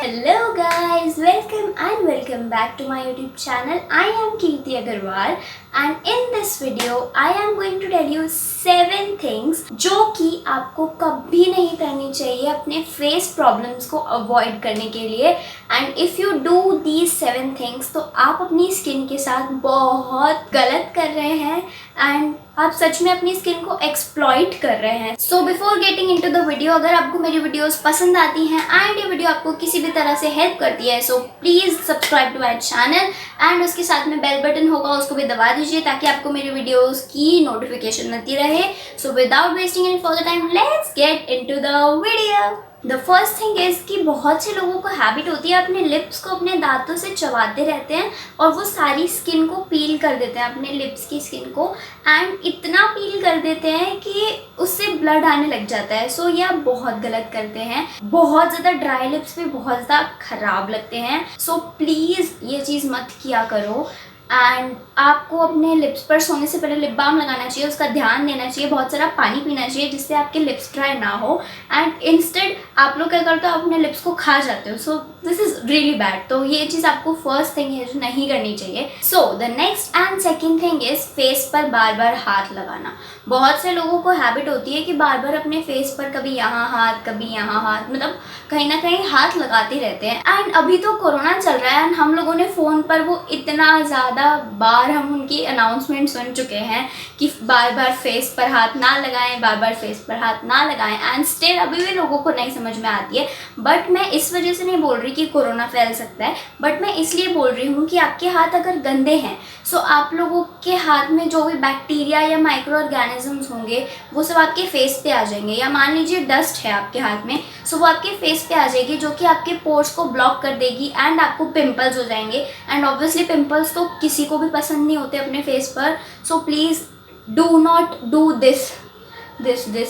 Hello guys, welcome back to my YouTube channel. I am Kirti Agarwal and in this video I am going to tell you 7 things जो कि आपको कभी नहीं करनी चाहिए अपने फेस प्रॉब्लम्स को अवॉइड करने के लिए। And if you do these 7 things तो आप अपनी स्किन के साथ बहुत गलत कर रहे हैं एंड आप सच में अपनी स्किन को एक्सप्लॉइट कर रहे हैं। So before getting into the video, अगर आपको मेरी वीडियोस पसंद आती हैं एंड ये वीडियो आपको किसी भी तरह से हेल्प करती है so please subscribe to my channel and उसके साथ में बेल बटन होगा उसको भी दबा दीजिए ताकि आपको मेरी वीडियोस की नोटिफिकेशन मिलती रहे। So without wasting any further time let's get into the video. The first thing is कि बहुत से लोगों को हैबिट होती है अपने लिप्स को अपने दांतों से चबाते रहते हैं और वो सारी स्किन को पील कर देते हैं, अपने लिप्स की स्किन को, एंड इतना पील कर देते हैं कि उससे ब्लड आने लग जाता है। सो ये आप बहुत गलत करते हैं। बहुत ज़्यादा ड्राई लिप्स पे बहुत ज़्यादा ख़राब लगते हैं। सो प्लीज़ ये चीज़ मत किया करो। एंड आपको अपने लिप्स पर सोने से पहले लिप बाम लगाना चाहिए, उसका ध्यान देना चाहिए, बहुत सारा पानी पीना चाहिए जिससे आपके लिप्स ड्राई ना हो। एंड इंस्टेड आप लोग क्या करते हो, अपने लिप्स को खा जाते हो। So this is really bad. तो ये चीज़ आपको फर्स्ट थिंग है जो नहीं करनी चाहिए। So the next and second thing is face पर बार बार हाथ लगाना। बहुत से लोगों को हैबिट होती है कि बार बार अपने फेस पर कभी यहाँ हाथ कभी यहाँ हाथ, मतलब कहीं ना कहीं हाथ लगाते रहते हैं। एंड अभी तो कोरोना चल रहा है एंड हम लोगों ने फ़ोन पर वो इतना ज़्यादा बार हम उनकी अनाउंसमेंट सुन चुके हैं कि बार बार फेस पर हाथ ना लगाएं, बार बार फेस पर हाथ ना लगाएं, एंड स्टिल अभी भी लोगों को नहीं समझ में आती है। बट मैं इस वजह से नहीं बोल रही कि कोरोना फैल सकता है, बट मैं इसलिए बोल रही हूँ कि आपके हाथ अगर गंदे हैं सो आप लोगों के हाथ में जो भी बैक्टीरिया या माइक्रो ऑर्गेनिजम्स होंगे वो सब आपके फेस पे आ जाएंगे। या मान लीजिए डस्ट है आपके हाथ में सो वो आपके फेस पे आ जाएगी जो कि आपके पोर्स को ब्लॉक कर देगी एंड आपको पिंपल्स हो जाएंगे। एंड ऑब्वियसली पिंपल्स तो किसी को भी पसंद नहीं होते अपने फेस पर। So please do not do this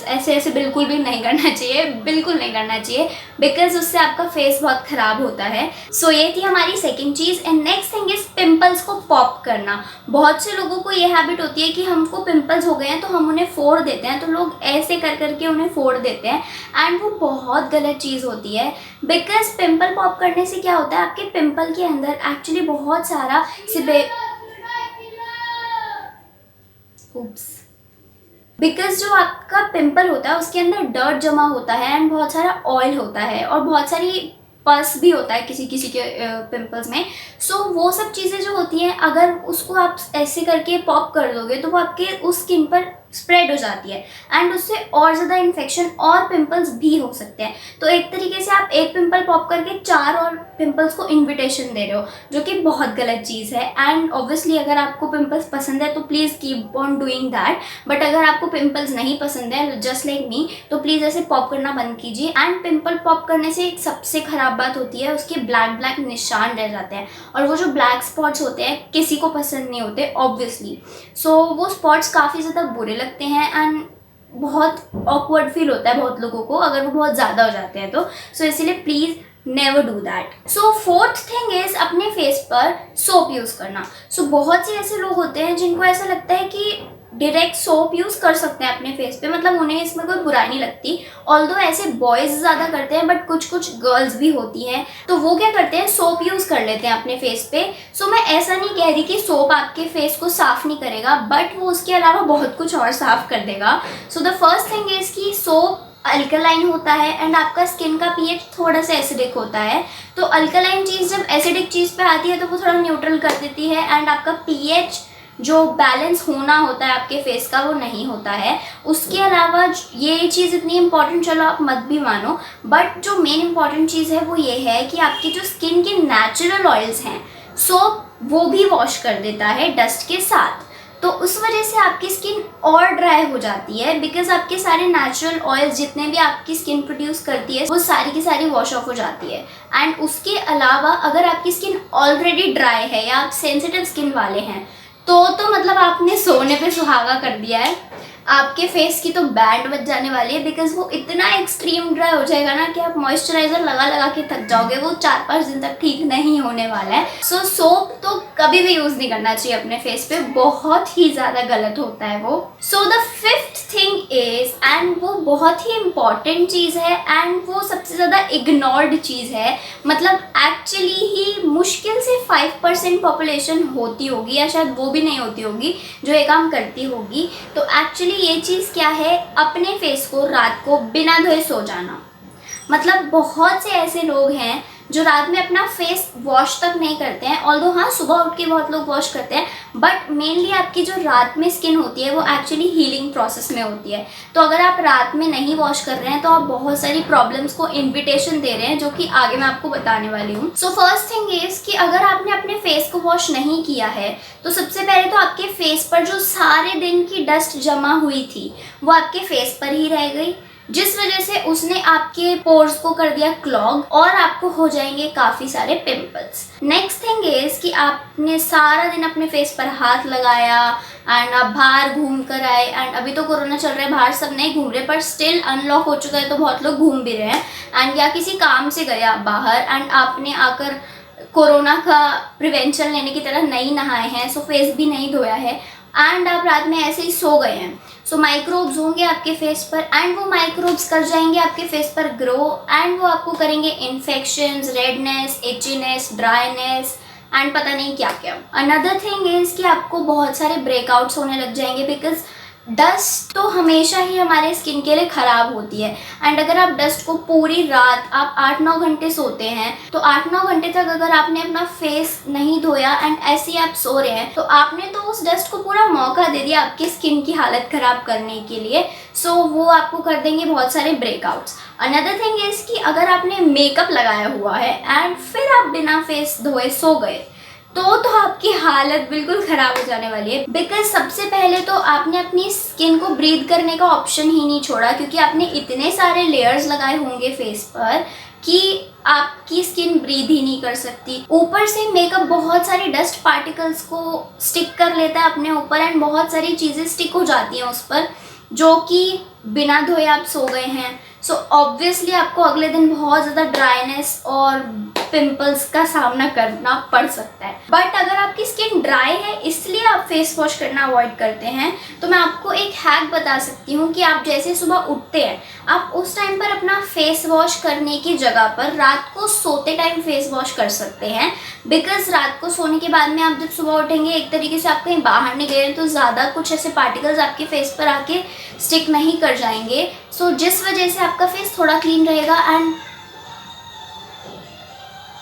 ऐसे बिल्कुल भी नहीं करना चाहिए, बिल्कुल नहीं करना चाहिए, बिकॉज उससे आपका फेस बहुत ख़राब होता है। सो ये थी हमारी second cheese. And next thing is pimples को पॉप करना। बहुत से लोगों को ये हैबिट होती है कि हमको पिंपल्स हो गए हैं तो हम उन्हें फोड़ देते हैं, तो लोग ऐसे कर करके उन्हें फोड़ देते हैं एंड वो बहुत गलत चीज़ होती है। बिकॉज पिंपल पॉप करने से क्या होता है, आपके पिंपल के अंदर एक्चुअली बहुत सारा बिकॉज जो आपका पिंपल होता है उसके अंदर डर्ट जमा होता है एंड बहुत सारा ऑयल होता है और बहुत सारी पस भी होता है किसी किसी के पिंपल्स में। सो वो सब चीज़ें जो होती हैं अगर उसको आप ऐसे करके पॉप कर दोगे तो वो आपके उस स्किन पर स्प्रेड हो जाती है एंड उससे और ज़्यादा इन्फेक्शन और पिंपल्स भी हो सकते हैं। तो एक तरीके से आप एक पिंपल पॉप करके 4 और पिंपल्स को इन्विटेशन दे रहे हो, जो कि बहुत गलत चीज़ है। एंड ऑब्वियसली अगर आपको पिंपल्स पसंद है तो please keep on doing that, but अगर आपको पिंपल्स नहीं पसंद है जस्ट लाइक मी तो प्लीज़ ऐसे पॉप करना बंद कीजिए। एंड पिंपल पॉप करने से एक सबसे ख़राब बात होती है उसके ब्लैक निशान रह जाते हैं और वो जो ब्लैक स्पॉट्स होते हैं किसी को पसंद नहीं होते ऑब्वियसली। सो वो स्पॉट्स काफ़ी ज़्यादा बुरे लगते हैं एंड बहुत ऑकवर्ड फील होता है बहुत लोगों को अगर वो बहुत ज़्यादा हो जाते हैं तो। सो इसीलिए please never do that. So fourth thing is अपने फेस पर सोप यूज़ करना। सो बहुत से ऐसे लोग होते हैं जिनको ऐसा लगता है कि डायरेक्ट सोप यूज़ कर सकते हैं अपने फेस पे, मतलब उन्हें इसमें कोई बुराई नहीं लगती। ऑल्दो ऐसे बॉयज़ ज़्यादा करते हैं बट कुछ गर्ल्स भी होती हैं तो वो क्या करते हैं, सोप यूज़ कर लेते हैं अपने फेस पे। सो मैं ऐसा नहीं कह रही कि सोप आपके फेस को साफ़ नहीं करेगा, बट वो उसके अलावा बहुत कुछ और साफ़ कर देगा। So the first thing is कि सोप अल्कलाइन होता है एंड आपका स्किन का पीएच थोड़ा सा एसिडिक होता है। तो अल्कलाइन चीज़ जब एसिडिक चीज़ पे आती है तो वो थोड़ा न्यूट्रल कर देती है एंड आपका पीएच जो बैलेंस होना होता है आपके फेस का वो नहीं होता है। उसके अलावा ये चीज़ इतनी इम्पॉर्टेंट, चलो आप मत भी मानो, बट जो मेन इम्पॉर्टेंट चीज़ है वो ये है कि आपकी जो स्किन के नेचुरल ऑयल्स हैं सो वो भी वॉश कर देता है डस्ट के साथ। तो उस वजह से आपकी स्किन और ड्राई हो जाती है बिकॉज आपके सारे नेचुरल ऑयल्स जितने भी आपकी स्किन प्रोड्यूस करती है वो सारी की सारी वॉश ऑफ हो जाती है। एंड उसके अलावा अगर आपकी स्किन ऑलरेडी ड्राई है या आप सेंसिटिव स्किन वाले हैं तो मतलब आपने सोने पे सुहागा कर दिया है। आपके फेस की तो बैंड बज जाने वाली है बिकॉज वो इतना एक्सट्रीम ड्राई हो जाएगा ना कि आप मॉइस्चराइज़र लगा लगा के थक जाओगे, वो 4-5 दिन तक ठीक नहीं होने वाला है। सो सोप तो कभी भी यूज नहीं करना चाहिए अपने फेस पे, बहुत ही ज्यादा गलत होता है वो। So the fifth thing is, and वो बहुत ही इम्पॉर्टेंट चीज है एंड वो सबसे ज्यादा इग्नोर्ड चीज है, मतलब एक्चुअली ही मुश्किल से 5% पॉपुलेशन होती होगी या शायद वो भी नहीं होती होगी जो ये काम करती होगी। तो एक्चुअली ये चीज क्या है, अपने फेस को रात को बिना धोए सो जाना। मतलब बहुत से ऐसे लोग हैं जो रात में अपना फेस वॉश तक नहीं करते हैं, ऑल्दो हाँ सुबह उठ के बहुत लोग वॉश करते हैं, बट मेनली आपकी जो रात में स्किन होती है वो एक्चुअली हीलिंग प्रोसेस में होती है। तो अगर आप रात में नहीं वॉश कर रहे हैं तो आप बहुत सारी प्रॉब्लम्स को इन्विटेशन दे रहे हैं, जो कि आगे मैं आपको बताने वाली हूँ। सो फर्स्ट थिंग इज कि अगर आपने अपने फेस को वॉश नहीं किया है तो सबसे पहले तो आपके फेस पर जो सारे दिन की डस्ट जमा हुई थी वो आपके फेस पर ही रह गई, जिस वजह से उसने आपके पोर्स को कर दिया क्लॉग और आपको हो जाएंगे काफ़ी सारे पिंपल्स। नेक्स्ट थिंग इज कि आपने सारा दिन अपने फेस पर हाथ लगाया एंड आप बाहर घूम कर आए, एंड अभी तो कोरोना चल रहा है, बाहर सब नहीं घूम रहे, पर स्टिल अनलॉक हो चुका है तो बहुत लोग घूम भी रहे हैं, एंड या किसी काम से गए आप बाहर एंड आपने आकर कोरोना का प्रिवेंशन लेने की तरह नहीं नहाए हैं, सो फेस भी नहीं धोया है एंड आप रात में ऐसे ही सो गए हैं, सो माइक्रोब्स होंगे आपके फेस पर एंड वो माइक्रोब्स कर जाएंगे आपके फेस पर ग्रो एंड वो आपको करेंगे infections, redness, itchiness, dryness and पता नहीं क्या क्या। अनदर थिंग इज़ कि आपको बहुत सारे ब्रेकआउट्स होने लग जाएंगे, बिकॉज डस्ट तो हमेशा ही हमारे स्किन के लिए ख़राब होती है एंड अगर आप डस्ट को पूरी रात आप 8-9 घंटे सोते हैं तो 8-9 घंटे तक अगर आपने अपना फेस नहीं धोया एंड ऐसे ही आप सो रहे हैं तो आपने तो उस डस्ट को पूरा मौका दे दिया आपकी स्किन की हालत ख़राब करने के लिए। सो वो आपको कर देंगे बहुत सारे ब्रेकआउट्स। अनदर थिंग इज़ कि अगर आपने मेकअप लगाया हुआ है एंड फिर आप बिना फेस धोए सो गए तो आपकी हालत बिल्कुल ख़राब हो जाने वाली है, बिकॉज सबसे पहले तो आपने अपनी स्किन को ब्रीथ करने का ऑप्शन ही नहीं छोड़ा, क्योंकि आपने इतने सारे लेयर्स लगाए होंगे फेस पर कि आपकी स्किन ब्रीथ ही नहीं कर सकती। ऊपर से मेकअप बहुत सारी डस्ट पार्टिकल्स को स्टिक कर लेता है अपने ऊपर एंड बहुत सारी चीज़ें स्टिक हो जाती हैं उस पर, जो कि बिना धोए आप सो गए हैं। सो ऑब्वियसली आपको अगले दिन बहुत ज़्यादा ड्राइनेस और पिंपल्स का सामना करना पड़ सकता है। बट अगर आपकी स्किन ड्राई है इसलिए आप फेस वॉश करना अवॉइड करते हैं तो मैं आपको एक हैक बता सकती हूँ कि आप जैसे सुबह उठते हैं आप उस टाइम पर अपना फेस वॉश करने की जगह पर रात को सोते टाइम फेस वॉश कर सकते हैं, बिकॉज रात को सोने के बाद में आप जब सुबह उठेंगे एक तरीके से आप कहीं बाहर नहीं गए तो ज़्यादा कुछ ऐसे पार्टिकल्स आपके फेस पर आके स्टिक नहीं कर जाएंगे, सो जिस वजह से आपका फेस थोड़ा क्लीन रहेगा। एंड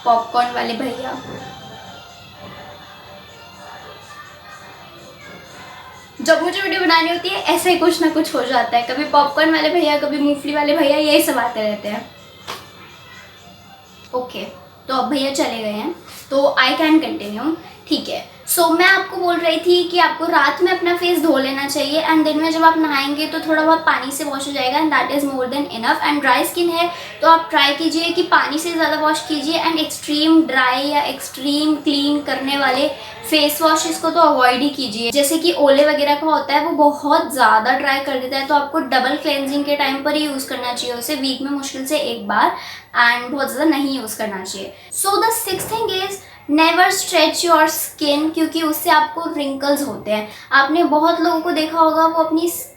पॉपकॉर्न वाले भैया, जब मुझे वीडियो बनानी होती है ऐसा ही कुछ ना कुछ हो जाता है, कभी पॉपकॉर्न वाले भैया कभी मूंगफली वाले भैया, यही सब आते रहते हैं। ओके तो अब भैया चले गए हैं तो आई कैन कंटिन्यू, ठीक है। सो मैं आपको बोल रही थी कि आपको रात में अपना फेस धो लेना चाहिए एंड दिन में जब आप नहाएंगे तो थोड़ा बहुत पानी से वॉश हो जाएगा and that is more than enough. And dry skin है तो आप ट्राई कीजिए कि पानी से ज़्यादा वॉश कीजिए एंड एक्सट्रीम ड्राई या एक्सट्रीम क्लीन करने वाले फेस वॉशेस को तो अवॉइड ही कीजिए, जैसे कि ओले वगैरह का होता है वो बहुत ज़्यादा ड्राई कर देता है, तो आपको डबल क्लेंजिंग के टाइम पर ही यूज़ करना चाहिए उसे, वीक में मुश्किल से एक बार एंड बहुत ज़्यादा नहीं यूज़ करना चाहिए। So the sixth thing is never stretch your skin, क्योंकि उससे आपको रिंकल्स होते हैं। आपने बहुत लोगों को देखा होगा वो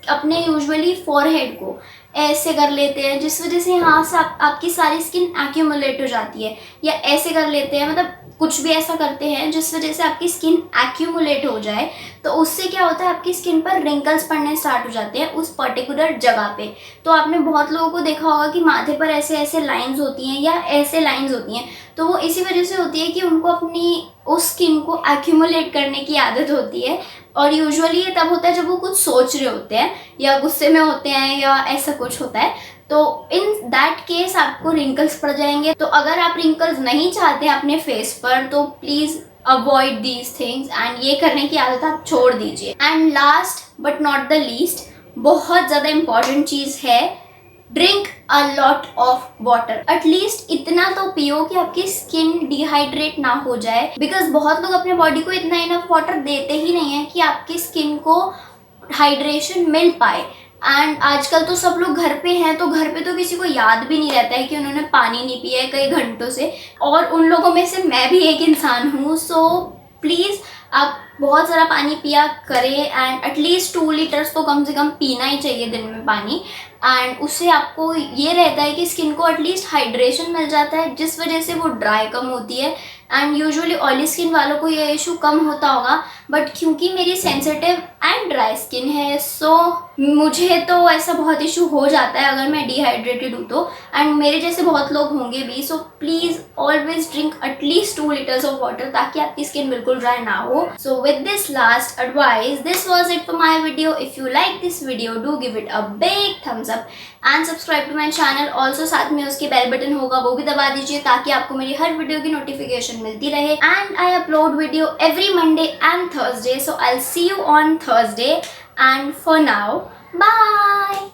अपने यूजुअली फॉरहेड को ऐसे कर लेते हैं जिस वजह से यहाँ से आपकी सारी स्किन एक्यूमुलेट हो जाती है, या ऐसे कर लेते हैं, मतलब कुछ भी ऐसा करते हैं जिस वजह से आपकी स्किन एक्यूमुलेट हो जाए, तो उससे क्या होता है आपकी स्किन पर रिंकल्स पड़ने स्टार्ट हो जाते हैं उस पर्टिकुलर जगह पे। तो आपने बहुत लोगों को देखा होगा कि माथे पर ऐसे ऐसे लाइंस होती हैं या ऐसे लाइंस होती हैं, तो वो इसी वजह से होती है कि उनको अपनी उस स्किन को एक्यूमुलेट करने की आदत होती है, और यूजुअली ये तब होता है जब वो कुछ सोच रहे होते हैं या गुस्से में होते हैं या ऐसा कुछ होता है, तो इन दैट केस आपको रिंकल्स पड़ जाएंगे। तो अगर आप रिंकल्स नहीं चाहते हैं अपने फेस पर तो please avoid these things and ये करने की आदत आप छोड़ दीजिए। And last but not the least, बहुत ज़्यादा इम्पॉर्टेंट चीज़ है, drink a lot of water. At least इतना तो पियो कि आपकी स्किन डिहाइड्रेट ना हो जाए, बिकॉज बहुत लोग अपने बॉडी को इतना इनफ वाटर देते ही नहीं है कि आपकी स्किन को हाइड्रेशन मिल पाए। एंड आजकल तो सब लोग घर पे हैं तो घर पे तो किसी को याद भी नहीं रहता है कि उन्होंने पानी नहीं पिया है कई घंटों से, और उन लोगों में से मैं भी एक इंसान हूँ। सो प्लीज़ आप बहुत सारा पानी पिया करें एंड एटलीस्ट 2 लीटर्स तो कम से कम पीना ही चाहिए दिन में पानी। एंड उससे आपको ये रहता है कि स्किन को एटलीस्ट हाइड्रेशन मिल जाता है, जिस वजह से वो ड्राई कम होती है। एंड यूजुअली ऑयली स्किन वालों को ये इशू कम होता होगा, बट क्योंकि मेरी सेंसिटिव एंड ड्राई स्किन है, सो मुझे तो ऐसा बहुत इशू हो जाता है अगर मैं डिहाइड्रेटेड हूँ तो। एंड मेरे जैसे बहुत लोग होंगे भी, so please always drink at least 2 litres of water, ताकि आपकी स्किन बिल्कुल ड्राई ना हो। So with this last advice, this was it for my video. If you like this video, do give it a big thumbs up and subscribe to my channel. Also साथ में उसके bell button होगा, वो भी दबा दीजिए ताकि आपको मेरी हर वीडियो की नोटिफिकेशन मिलती रहे। And I upload video every Monday and Thursday, so I'll see you on Thursday, and for now, bye.